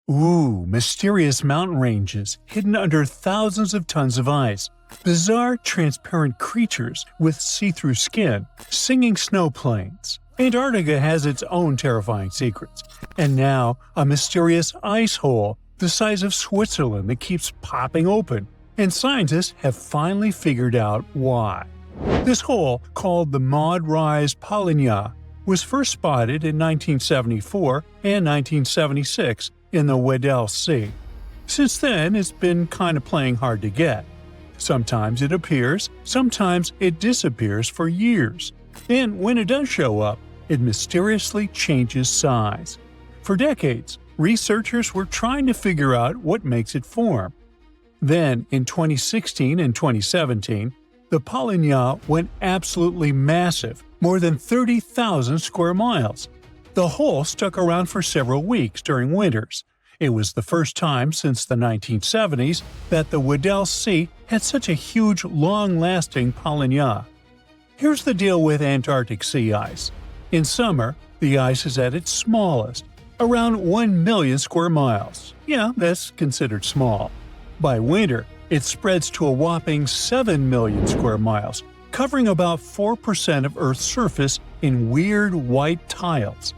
Ooh, mysterious mountain ranges hidden under thousands of tons of ice. Bizarre, transparent creatures with see-through skin, singing snow plains. Antarctica has its own terrifying secrets. And now, a mysterious ice hole the size of Switzerland that keeps popping open. And scientists have finally figured out why. This hole, called the Maud Rise polynya, was first spotted in 1974 and 1976 in the Weddell Sea. Since then, it's been kind of playing hard to get. Sometimes it appears, sometimes it disappears for years. And when it does show up, it mysteriously changes size. For decades, researchers were trying to figure out what makes it form. Then, in 2016 and 2017, the polynya went absolutely massive, more than 30,000 square miles. The hole stuck around for several weeks during winters. It was the first time since the 1970s that the Weddell Sea had such a huge, long-lasting polynya. Here's the deal with Antarctic sea ice. In summer, the ice is at its smallest, around 1 million square miles. Yeah, that's considered small. By winter, it spreads to a whopping 7 million square miles, covering about 4% of Earth's surface in weird white tiles.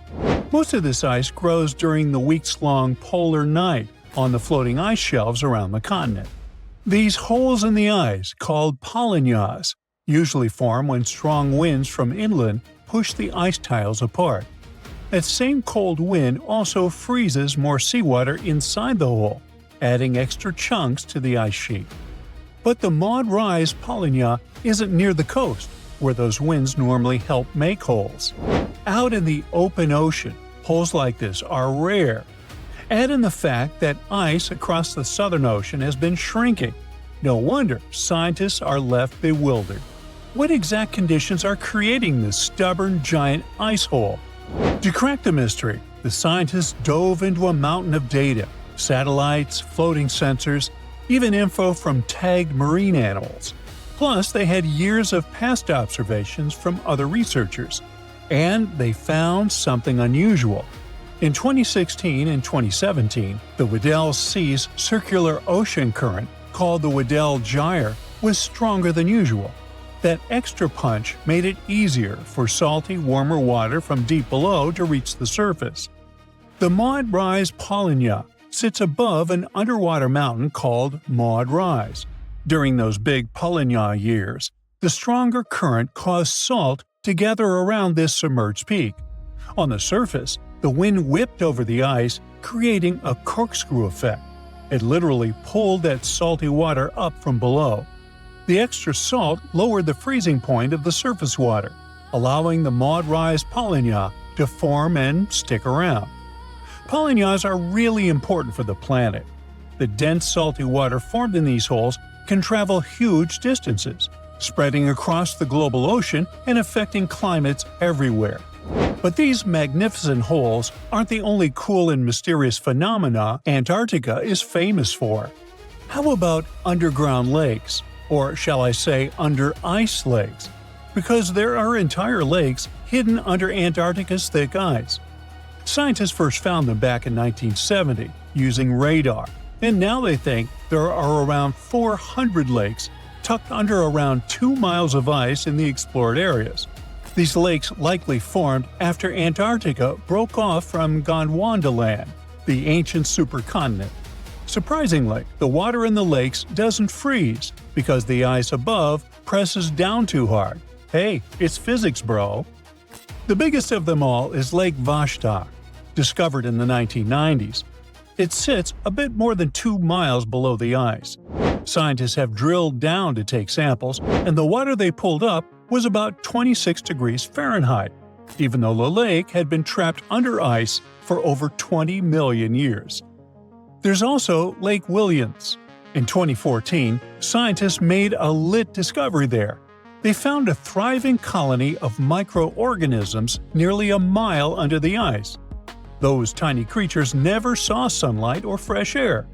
Most of this ice grows during the weeks-long polar night on the floating ice shelves around the continent. These holes in the ice, called polynyas, usually form when strong winds from inland push the ice tiles apart. That same cold wind also freezes more seawater inside the hole, adding extra chunks to the ice sheet. But the Maud Rise polynya isn't near the coast, where those winds normally help make holes. Out in the open ocean, holes like this are rare. Add in the fact that ice across the Southern Ocean has been shrinking. No wonder scientists are left bewildered. What exact conditions are creating this stubborn giant ice hole? To crack the mystery, the scientists dove into a mountain of data: satellites, floating sensors, even info from tagged marine animals. Plus, they had years of past observations from other researchers. And they found something unusual. In 2016 and 2017, the Weddell Sea's circular ocean current, called the Weddell Gyre, was stronger than usual. That extra punch made it easier for salty, warmer water from deep below to reach the surface. The Maud Rise polynya sits above an underwater mountain called Maud Rise. During those big polynya years, the stronger current caused salt to gather around this submerged peak. On the surface, the wind whipped over the ice, creating a corkscrew effect. It literally pulled that salty water up from below. The extra salt lowered the freezing point of the surface water, allowing the Maud Rise polynya to form and stick around. Polynyas are really important for the planet. The dense salty water formed in these holes can travel huge distances, spreading across the global ocean and affecting climates everywhere. But these magnificent holes aren't the only cool and mysterious phenomena Antarctica is famous for. How about underground lakes? Or shall I say under-ice lakes? Because there are entire lakes hidden under Antarctica's thick ice. Scientists first found them back in 1970 using radar, and now they think there are around 400 lakes tucked under around 2 miles of ice in the explored areas. These lakes likely formed after Antarctica broke off from Gondwana land, the ancient supercontinent. Surprisingly, the water in the lakes doesn't freeze because the ice above presses down too hard. Hey, it's physics, bro! The biggest of them all is Lake Vostok, discovered in the 1990s. It sits a bit more than 2 miles below the ice. Scientists have drilled down to take samples, and the water they pulled up was about 26 degrees Fahrenheit, even though the lake had been trapped under ice for over 20 million years. There's also Lake Williams. In 2014, scientists made a lit discovery there. They found a thriving colony of microorganisms nearly a mile under the ice. Those tiny creatures never saw sunlight or fresh air.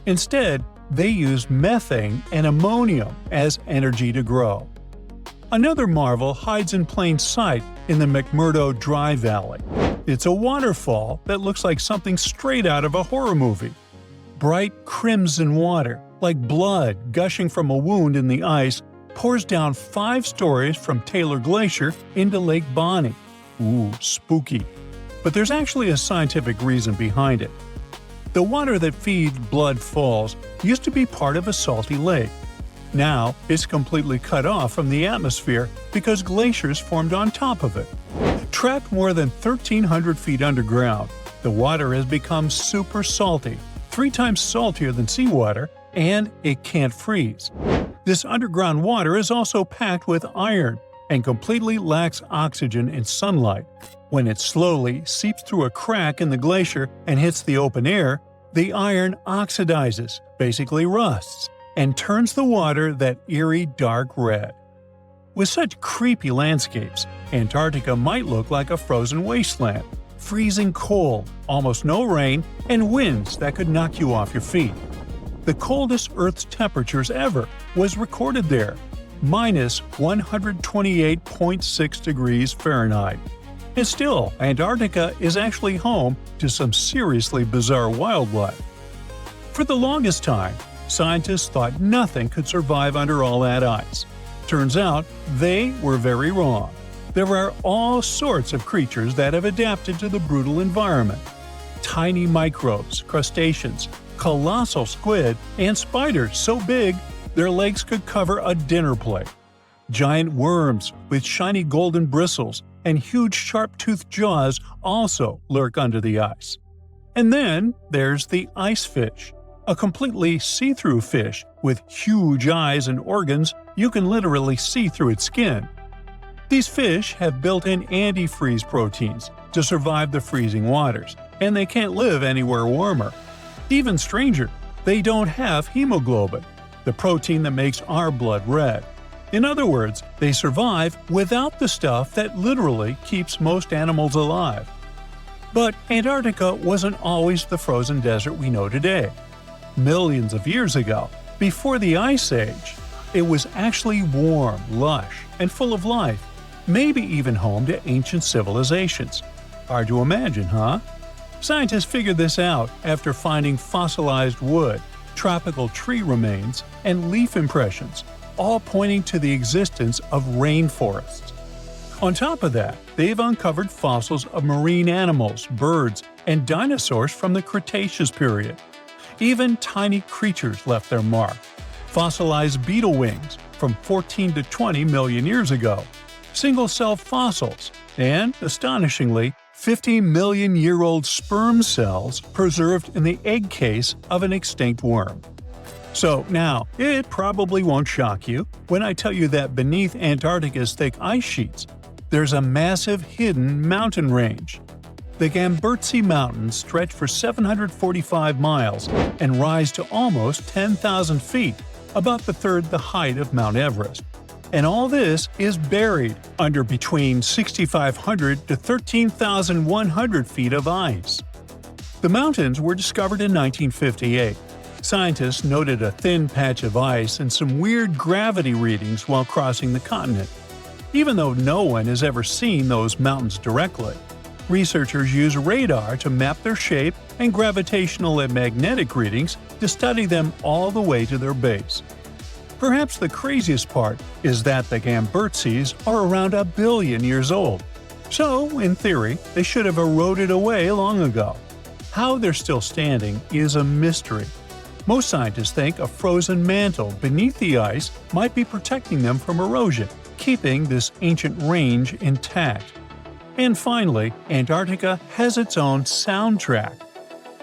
Instead, they used methane and ammonium as energy to grow. Another marvel hides in plain sight in the McMurdo Dry Valley. It's a waterfall that looks like something straight out of a horror movie. Bright crimson water, like blood gushing from a wound in the ice, pours down 5 stories from Taylor Glacier into Lake Bonny. Ooh, spooky. But there's actually a scientific reason behind it. The water that feeds Blood Falls used to be part of a salty lake. Now, it's completely cut off from the atmosphere because glaciers formed on top of it. Trapped more than 1,300 feet underground, the water has become super salty, 3 times saltier than seawater, and it can't freeze. This underground water is also packed with iron and completely lacks oxygen in sunlight. When it slowly seeps through a crack in the glacier and hits the open air, the iron oxidizes, basically rusts, and turns the water that eerie dark red. With such creepy landscapes, Antarctica might look like a frozen wasteland, freezing cold, almost no rain, and winds that could knock you off your feet. The coldest Earth's temperatures ever was recorded there, minus 128.6 degrees Fahrenheit. And still, Antarctica is actually home to some seriously bizarre wildlife. For the longest time, scientists thought nothing could survive under all that ice. Turns out, they were very wrong. There are all sorts of creatures that have adapted to the brutal environment. Tiny microbes, crustaceans, colossal squid, and spiders so big their legs could cover a dinner plate. Giant worms with shiny golden bristles and huge sharp-toothed jaws also lurk under the ice. And then there's the ice fish, a completely see-through fish with huge eyes and organs you can literally see through its skin. These fish have built-in antifreeze proteins to survive the freezing waters, and they can't live anywhere warmer. Even stranger, they don't have hemoglobin, the protein that makes our blood red. In other words, they survive without the stuff that literally keeps most animals alive. But Antarctica wasn't always the frozen desert we know today. Millions of years ago, before the Ice Age, it was actually warm, lush, and full of life, maybe even home to ancient civilizations. Hard to imagine, huh? Scientists figured this out after finding fossilized wood, tropical tree remains, and leaf impressions, all pointing to the existence of rainforests. On top of that, they've uncovered fossils of marine animals, birds, and dinosaurs from the Cretaceous period. Even tiny creatures left their mark. Fossilized beetle wings from 14 to 20 million years ago, single-cell fossils, and, astonishingly, 50-million-year-old sperm cells preserved in the egg case of an extinct worm. So now, it probably won't shock you when I tell you that beneath Antarctica's thick ice sheets, there's a massive hidden mountain range. The Gamburtsi Mountains stretch for 745 miles and rise to almost 10,000 feet, about the third the height of Mount Everest. And all this is buried under between 6,500 to 13,100 feet of ice. The mountains were discovered in 1958. Scientists noted a thin patch of ice and some weird gravity readings while crossing the continent. Even though no one has ever seen those mountains directly, researchers use radar to map their shape and gravitational and magnetic readings to study them all the way to their base. Perhaps the craziest part is that the Gamburtsis are around 1 billion years old. So, in theory, they should have eroded away long ago. How they're still standing is a mystery. Most scientists think a frozen mantle beneath the ice might be protecting them from erosion, keeping this ancient range intact. And finally, Antarctica has its own soundtrack.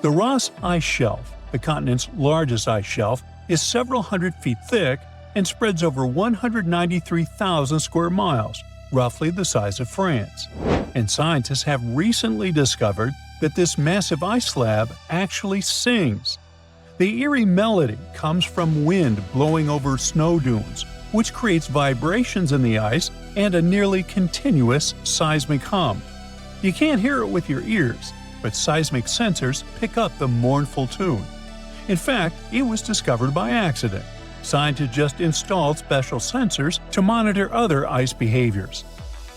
The Ross Ice Shelf, the continent's largest ice shelf, is several hundred feet thick and spreads over 193,000 square miles, roughly the size of France. And scientists have recently discovered that this massive ice slab actually sings. The eerie melody comes from wind blowing over snow dunes, which creates vibrations in the ice and a nearly continuous seismic hum. You can't hear it with your ears, but seismic sensors pick up the mournful tune. In fact, it was discovered by accident. Scientists just installed special sensors to monitor other ice behaviors.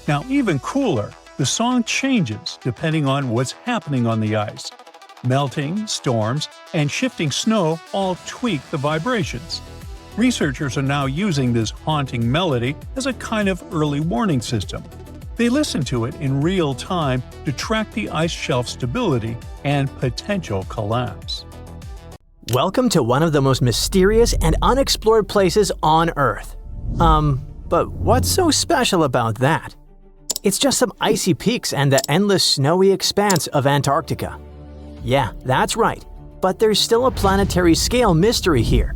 Now, even cooler, The song changes depending on what's happening on the ice. Melting, storms, and shifting snow all tweak the vibrations. Researchers are now using this haunting melody as a kind of early warning system. They listen to it in real time to track the ice shelf stability and potential collapse. Welcome to one of the most mysterious and unexplored places on Earth. But what's so special about that? It's just some icy peaks and the endless snowy expanse of Antarctica. Yeah, that's right, but there's still a planetary scale mystery here.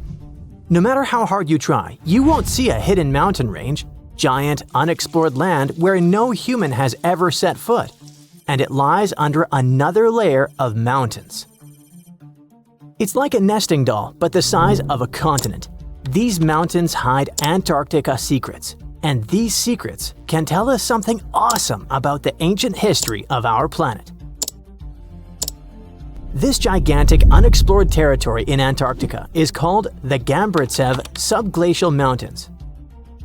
No matter how hard you try, you won't see a hidden mountain range, giant unexplored land where no human has ever set foot, and it lies under another layer of mountains. It's like a nesting doll, but the size of a continent. These mountains hide Antarctica secrets, and these secrets can tell us something awesome about the ancient history of our planet. This gigantic unexplored territory in Antarctica is called the Gamburtsev subglacial mountains.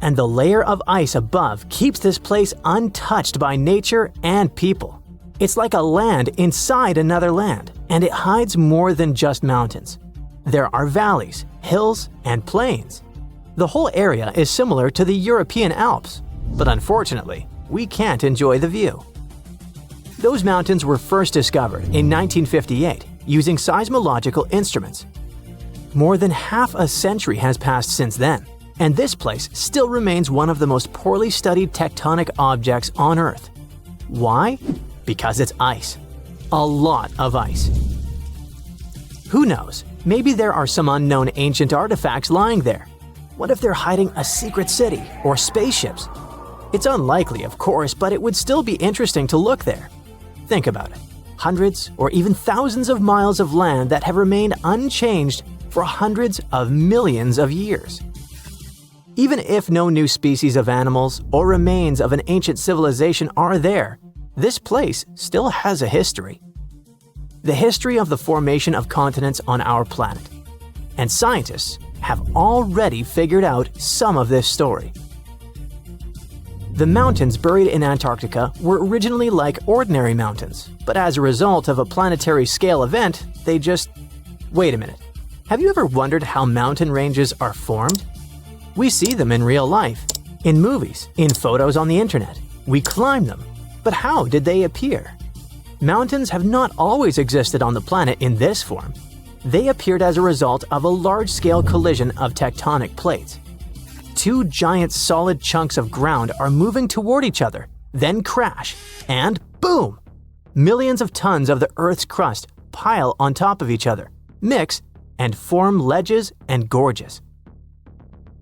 And the layer of ice above keeps this place untouched by nature and people. It's like a land inside another land, and it hides more than just mountains. There are valleys, hills, and plains. The whole area is similar to the European Alps, but unfortunately, we can't enjoy the view. Those mountains were first discovered in 1958 using seismological instruments. More than half a century has passed since then, and this place still remains one of the most poorly studied tectonic objects on Earth. Why? Because it's ice. A lot of ice. Who knows? Maybe there are some unknown ancient artifacts lying there. What if they're hiding a secret city or spaceships? It's unlikely, of course, but it would still be interesting to look there. Think about it. Hundreds or even thousands of miles of land that have remained unchanged for hundreds of millions of years. Even if no new species of animals or remains of an ancient civilization are there, this place still has a history. The history of the formation of continents on our planet. And scientists have already figured out some of this story. The mountains buried in Antarctica were originally like ordinary mountains, but as a result of a planetary scale event, they just… Wait a minute. Have you ever wondered how mountain ranges are formed? We see them in real life, in movies, in photos on the internet. We climb them. But how did they appear? Mountains have not always existed on the planet in this form. They appeared as a result of a large-scale collision of tectonic plates. Two giant solid chunks of ground are moving toward each other, then crash, and boom! Millions of tons of the Earth's crust pile on top of each other, mix, and form ledges and gorges.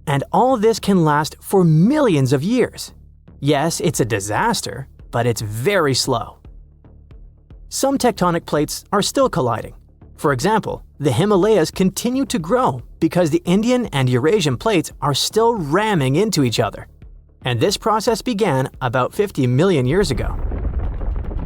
And all this can last for millions of years. Yes, it's a disaster, but it's very slow. Some tectonic plates are still colliding. For example, the Himalayas continue to grow because the Indian and Eurasian plates are still ramming into each other. And this process began about 50 million years ago.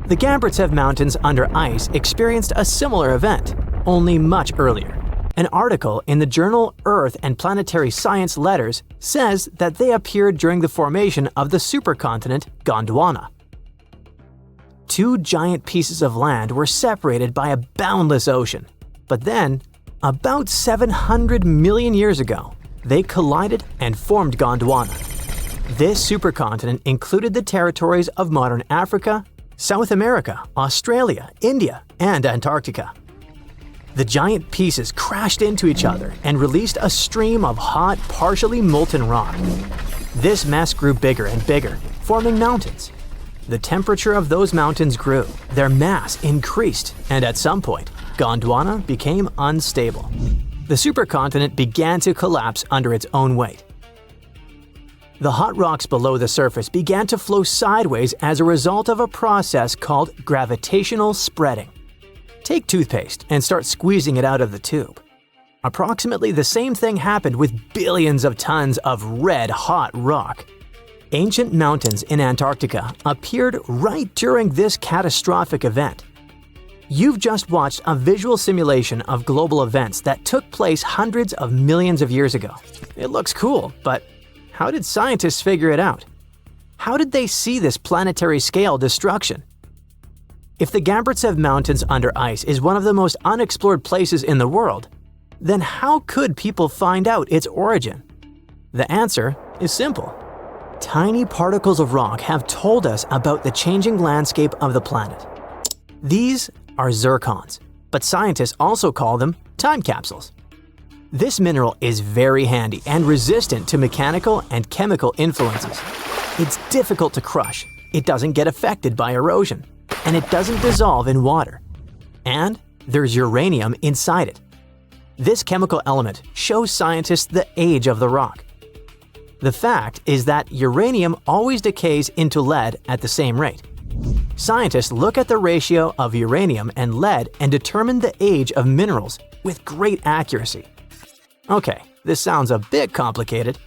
The Gamburtsev Mountains under ice experienced a similar event, only much earlier. An article in the journal Earth and Planetary Science Letters says that they appeared during the formation of the supercontinent Gondwana. Two giant pieces of land were separated by a boundless ocean. But then, about 700 million years ago, they collided and formed Gondwana. This supercontinent included the territories of modern Africa, South America, Australia, India, and Antarctica. The giant pieces crashed into each other and released a stream of hot, partially molten rock. This mess grew bigger and bigger, forming mountains. The temperature of those mountains grew, their mass increased, and at some point, Gondwana became unstable. The supercontinent began to collapse under its own weight. The hot rocks below the surface began to flow sideways as a result of a process called gravitational spreading. Take toothpaste and start squeezing it out of the tube. Approximately the same thing happened with billions of tons of red-hot rock. Ancient mountains in Antarctica appeared right during this catastrophic event. You've just watched a visual simulation of global events that took place hundreds of millions of years ago. It looks cool, but how did scientists figure it out? How did they see this planetary-scale destruction? If the Gambrtsev Mountains under ice is one of the most unexplored places in the world, then how could people find out its origin? The answer is simple. Tiny particles of rock have told us about the changing landscape of the planet. These are zircons, but scientists also call them time capsules. This mineral is very handy and resistant to mechanical and chemical influences. It's difficult to crush, it doesn't get affected by erosion, and it doesn't dissolve in water. And there's uranium inside it. This chemical element shows scientists the age of the rock. The fact is that uranium always decays into lead at the same rate. Scientists look at the ratio of uranium and lead and determine the age of minerals with great accuracy. Okay, this sounds a bit complicated.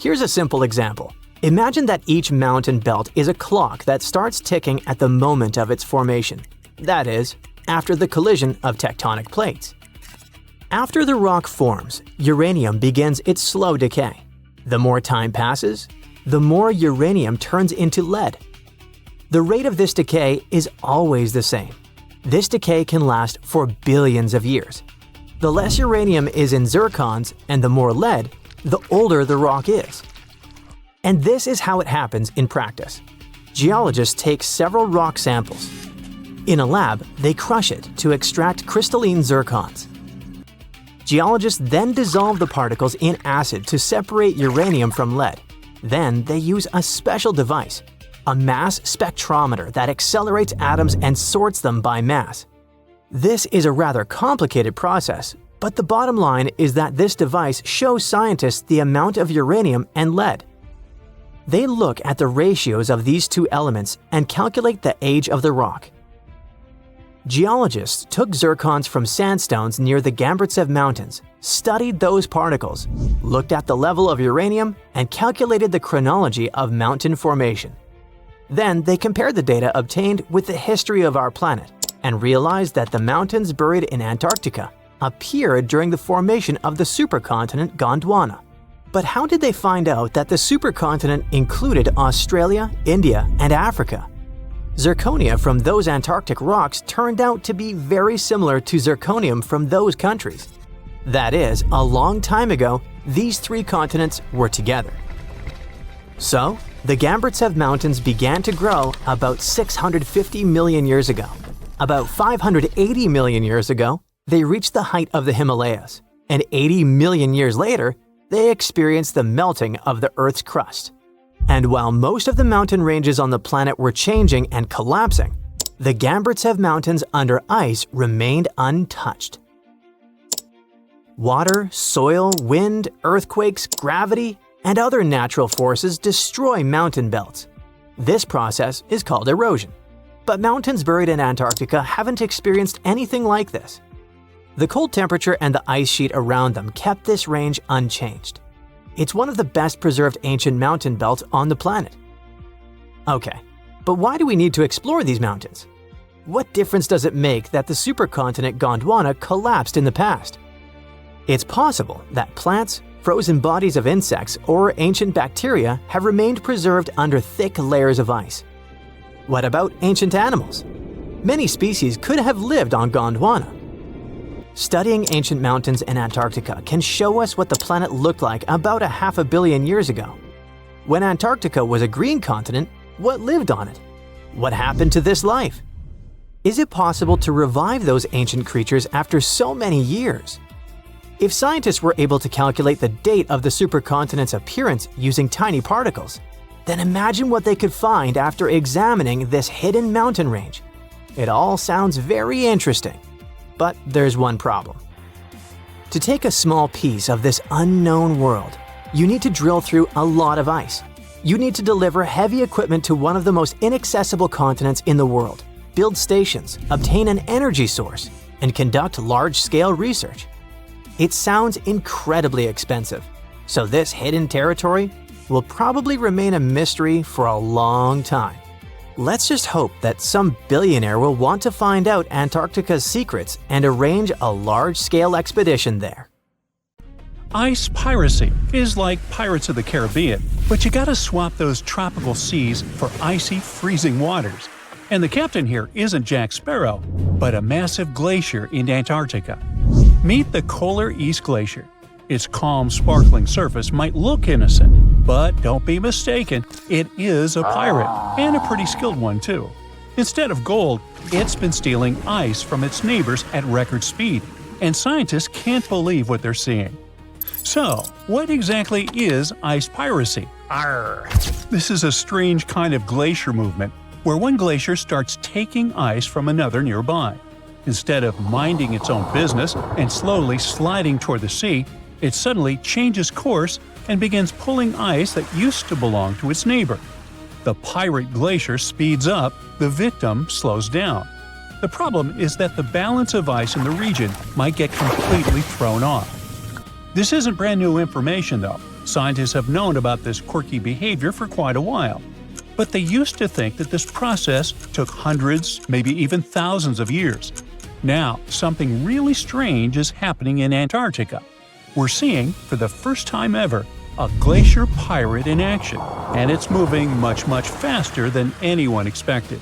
Here's a simple example. Imagine that each mountain belt is a clock that starts ticking at the moment of its formation. That is, after the collision of tectonic plates. After the rock forms, uranium begins its slow decay. The more time passes, the more uranium turns into lead. The rate of this decay is always the same. This decay can last for billions of years. The less uranium is in zircons and the more lead, the older the rock is. And this is how it happens in practice. Geologists take several rock samples. In a lab, they crush it to extract crystalline zircons. Geologists then dissolve the particles in acid to separate uranium from lead. Then they use a special device, a mass spectrometer that accelerates atoms and sorts them by mass. This is a rather complicated process, but the bottom line is that this device shows scientists the amount of uranium and lead. They look at the ratios of these two elements and calculate the age of the rock. Geologists took zircons from sandstones near the Gambrtsev Mountains, studied those particles, looked at the level of uranium, and calculated the chronology of mountain formation. Then they compared the data obtained with the history of our planet and realized that the mountains buried in Antarctica appeared during the formation of the supercontinent Gondwana. But how did they find out that the supercontinent included Australia, India, and Africa? Zirconia from those Antarctic rocks turned out to be very similar to zirconium from those countries. That is, a long time ago, these three continents were together. So, the Gambrtsev Mountains began to grow about 650 million years ago. About 580 million years ago, they reached the height of the Himalayas, and 80 million years later, they experienced the melting of the Earth's crust. And while most of the mountain ranges on the planet were changing and collapsing, the Gambrtsev Mountains under ice remained untouched. Water, soil, wind, earthquakes, gravity, and other natural forces destroy mountain belts. This process is called erosion. But mountains buried in Antarctica haven't experienced anything like this. The cold temperature and the ice sheet around them kept this range unchanged. It's one of the best preserved ancient mountain belts on the planet. Okay, but why do we need to explore these mountains? What difference does it make that the supercontinent Gondwana collapsed in the past? It's possible that plants, frozen bodies of insects, or ancient bacteria have remained preserved under thick layers of ice. What about ancient animals? Many species could have lived on Gondwana. Studying ancient mountains in Antarctica can show us what the planet looked like about 500 million years ago. When Antarctica was a green continent, what lived on it? What happened to this life? Is it possible to revive those ancient creatures after so many years? If scientists were able to calculate the date of the supercontinent's appearance using tiny particles, then imagine what they could find after examining this hidden mountain range. It all sounds very interesting. But there's one problem. To take a small piece of this unknown world, you need to drill through a lot of ice. You need to deliver heavy equipment to one of the most inaccessible continents in the world, build stations, obtain an energy source, and conduct large-scale research. It sounds incredibly expensive, so this hidden territory will probably remain a mystery for a long time. Let's just hope that some billionaire will want to find out Antarctica's secrets and arrange a large-scale expedition there. Ice piracy is like Pirates of the Caribbean, but you gotta swap those tropical seas for icy, freezing waters. And the captain here isn't Jack Sparrow, but a massive glacier in Antarctica. Meet the Polar Ice Glacier. Its calm, sparkling surface might look innocent, but don't be mistaken, it is a pirate, and a pretty skilled one too. Instead of gold, it's been stealing ice from its neighbors at record speed, and scientists can't believe what they're seeing. So, what exactly is ice piracy? Arr! This is a strange kind of glacier movement where one glacier starts taking ice from another nearby. Instead of minding its own business and slowly sliding toward the sea, it suddenly changes course and begins pulling ice that used to belong to its neighbor. The pirate glacier speeds up, the victim slows down. The problem is that the balance of ice in the region might get completely thrown off. This isn't brand new information though. Scientists have known about this quirky behavior for quite a while. But they used to think that this process took hundreds, maybe even thousands of years. Now, something really strange is happening in Antarctica. We're seeing, for the first time ever, a glacier pirate in action, and it's moving much faster than anyone expected.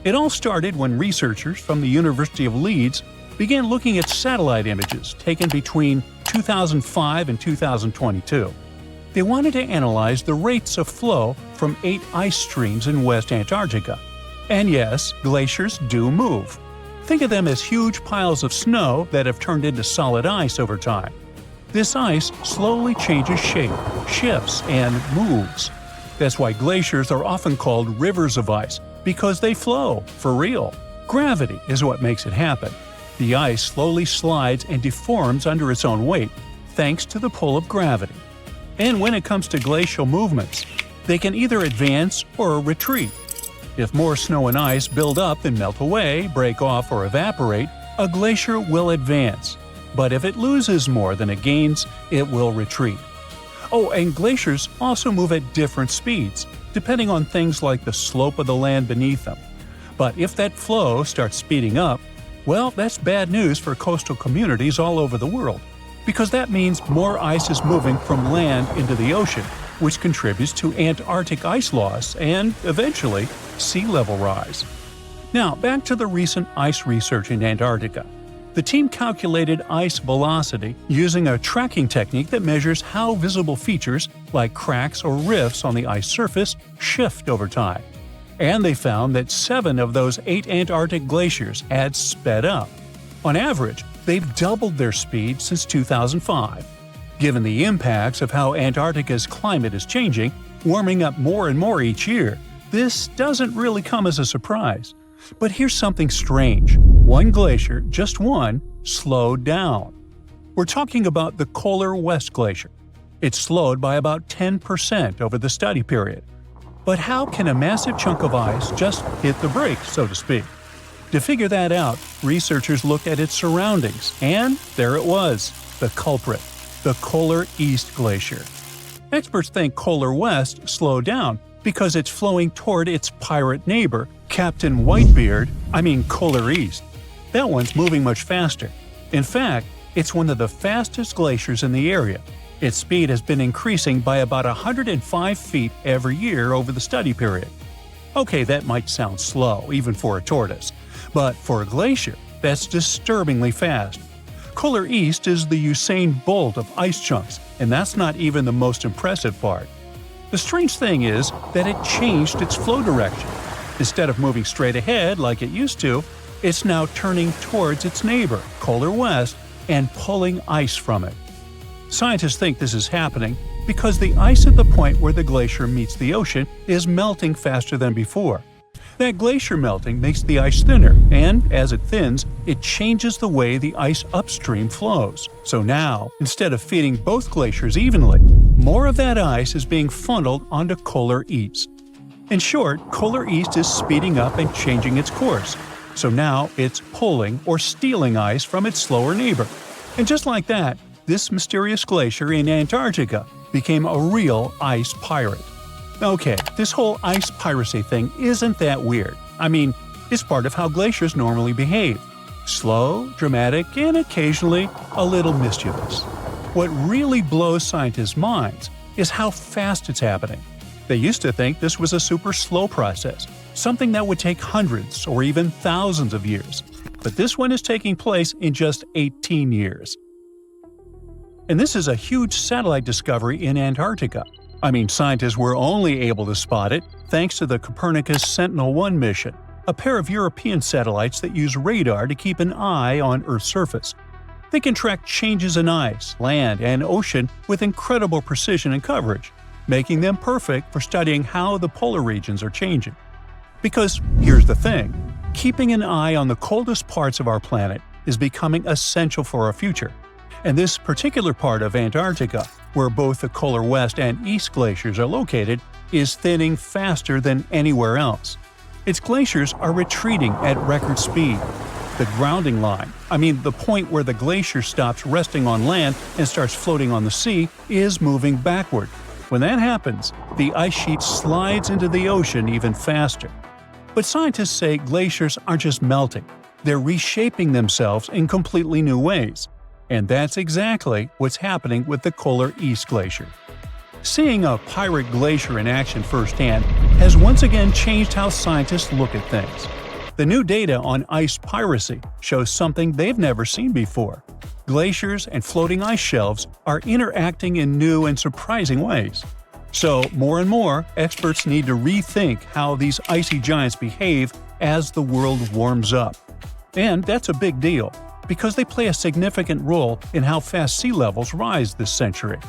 It all started when researchers from the University of Leeds began looking at satellite images taken between 2005 and 2022. They wanted to analyze the rates of flow from 8 ice streams in West Antarctica. And yes, glaciers do move. Think of them as huge piles of snow that have turned into solid ice over time. This ice slowly changes shape, shifts, and moves. That's why glaciers are often called rivers of ice, because they flow, for real. Gravity is what makes it happen. The ice slowly slides and deforms under its own weight, thanks to the pull of gravity. And when it comes to glacial movements, they can either advance or retreat. If more snow and ice build up and melt away, break off, or evaporate, a glacier will advance. But if it loses more than it gains, it will retreat. Oh, and glaciers also move at different speeds, depending on things like the slope of the land beneath them. But if that flow starts speeding up, well, that's bad news for coastal communities all over the world, because that means more ice is moving from land into the ocean, which contributes to Antarctic ice loss and, eventually, sea level rise. Now, back to the recent ice research in Antarctica. The team calculated ice velocity using a tracking technique that measures how visible features, like cracks or rifts on the ice surface, shift over time. And they found that 7 of those 8 Antarctic glaciers had sped up. On average, they've doubled their speed since 2005. Given the impacts of how Antarctica's climate is changing, warming up more and more each year, this doesn't really come as a surprise. But here's something strange. One glacier, just one, slowed down. We're talking about the Polar West Glacier. It slowed by about 10% over the study period. But how can a massive chunk of ice just hit the brakes, so to speak? To figure that out, researchers looked at its surroundings, and there it was, the culprit, the Polar East Glacier. Experts think Polar West slowed down because it's flowing toward its pirate neighbor, Captain Polar East. That one's moving much faster. In fact, it's one of the fastest glaciers in the area. Its speed has been increasing by about 105 feet every year over the study period. Okay, that might sound slow, even for a tortoise. But for a glacier, that's disturbingly fast. Polar East is the Usain Bolt of ice chunks, and that's not even the most impressive part. The strange thing is that it changed its flow direction. Instead of moving straight ahead like it used to, it's now turning towards its neighbor, Polar West, and pulling ice from it. Scientists think this is happening because the ice at the point where the glacier meets the ocean is melting faster than before. That glacier melting makes the ice thinner, and as it thins, it changes the way the ice upstream flows. So now, instead of feeding both glaciers evenly, more of that ice is being funneled onto Polar East. In short, Polar East is speeding up and changing its course. So now it's pulling or stealing ice from its slower neighbor. And just like that, this mysterious glacier in Antarctica became a real ice pirate. Okay, this whole ice piracy thing isn't that weird. I mean, it's part of how glaciers normally behave. Slow, dramatic, and occasionally a little mischievous. What really blows scientists' minds is how fast it's happening. They used to think this was a super slow process, something that would take hundreds or even thousands of years. But this one is taking place in just 18 years. And this is a huge satellite discovery in Antarctica. I mean, scientists were only able to spot it thanks to the Copernicus Sentinel-1 mission, a pair of European satellites that use radar to keep an eye on Earth's surface. They can track changes in ice, land, and ocean with incredible precision and coverage, making them perfect for studying how the polar regions are changing. Because here's the thing, keeping an eye on the coldest parts of our planet is becoming essential for our future. And this particular part of Antarctica, where both the Polar West and East glaciers are located, is thinning faster than anywhere else. Its glaciers are retreating at record speed. The grounding line, the point where the glacier stops resting on land and starts floating on the sea, is moving backward. When that happens, the ice sheet slides into the ocean even faster. But scientists say glaciers aren't just melting, they're reshaping themselves in completely new ways. And that's exactly what's happening with the Polar East Glacier. Seeing a pirate glacier in action firsthand has once again changed how scientists look at things. The new data on ice piracy shows something they've never seen before. Glaciers and floating ice shelves are interacting in new and surprising ways. So, more and more, experts need to rethink how these icy giants behave as the world warms up. And that's a big deal, because they play a significant role in how fast sea levels rise this century.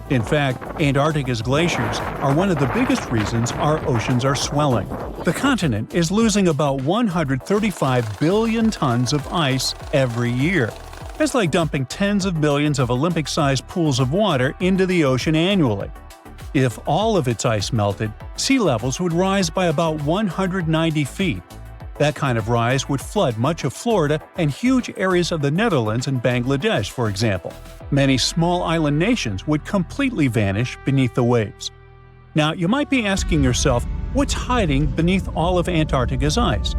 In fact, Antarctica's glaciers are one of the biggest reasons our oceans are swelling. The continent is losing about 135 billion tons of ice every year. That's like dumping tens of billions of Olympic-sized pools of water into the ocean annually. If all of its ice melted, sea levels would rise by about 190 feet. That kind of rise would flood much of Florida and huge areas of the Netherlands and Bangladesh, for example. Many small island nations would completely vanish beneath the waves. Now, you might be asking yourself, what's hiding beneath all of Antarctica's ice?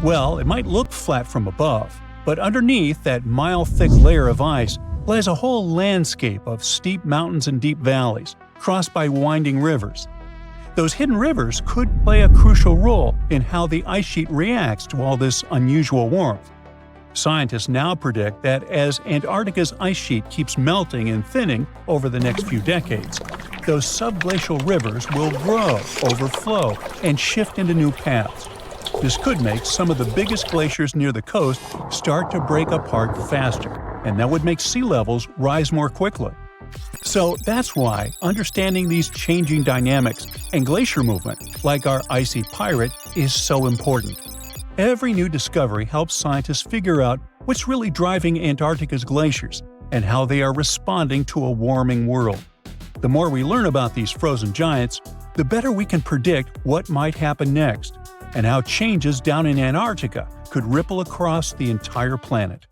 Well, it might look flat from above, but underneath that mile-thick layer of ice lies a whole landscape of steep mountains and deep valleys, crossed by winding rivers. Those hidden rivers could play a crucial role in how the ice sheet reacts to all this unusual warmth. Scientists now predict that as Antarctica's ice sheet keeps melting and thinning over the next few decades, those subglacial rivers will grow, overflow, and shift into new paths. This could make some of the biggest glaciers near the coast start to break apart faster, and that would make sea levels rise more quickly. So that's why understanding these changing dynamics and glacier movement, like our icy pirate, is so important. Every new discovery helps scientists figure out what's really driving Antarctica's glaciers and how they are responding to a warming world. The more we learn about these frozen giants, the better we can predict what might happen next and how changes down in Antarctica could ripple across the entire planet.